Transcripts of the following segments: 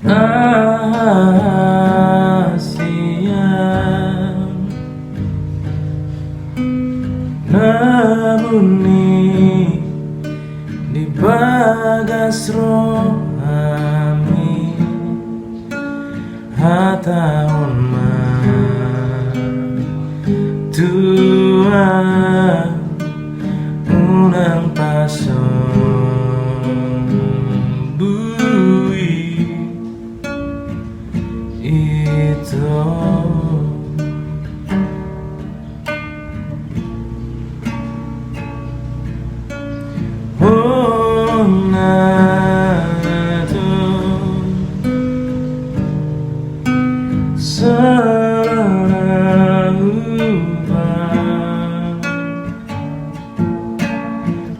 hasian buni dibagas rohami Hatahonma Unang pasombu itu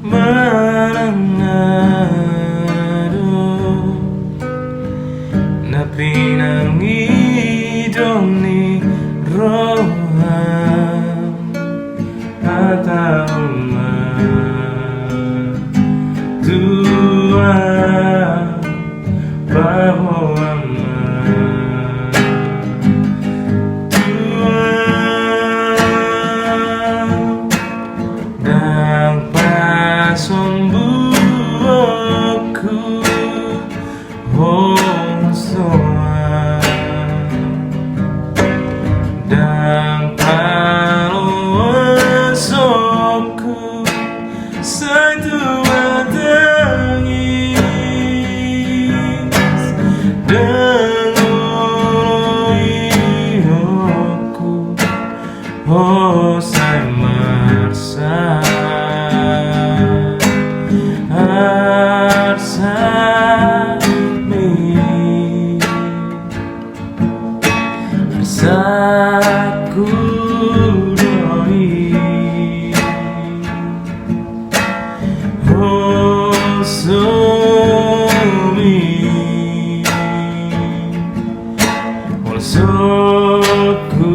Manang pinangido ni roham Hatahonma paboa dan pasombuonku holsoan dan paloasonku tumatangis dan oloiokku marsak Arsakmi Arsakku Holsomi holsokku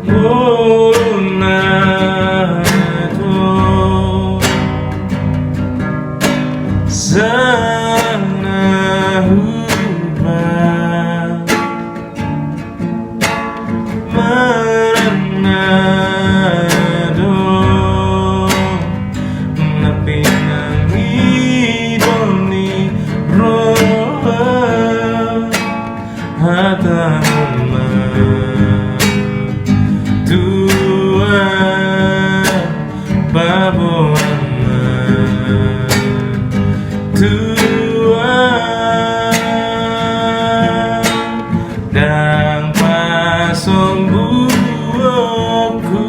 Molo nahubaen Manang pinangido ni roham Hatahonma paboa dan pasombuonku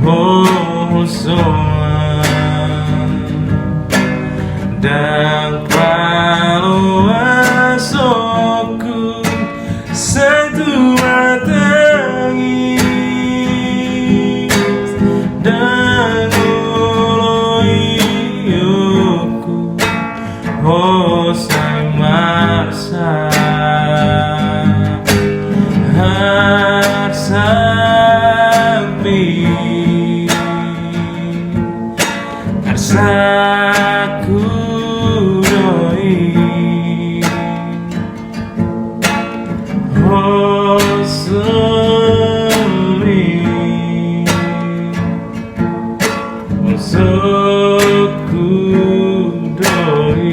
holsoan dan paloasonku tumatangis dan oloiokku marsak Arsakmi Arsakku Holsomi holsokku doi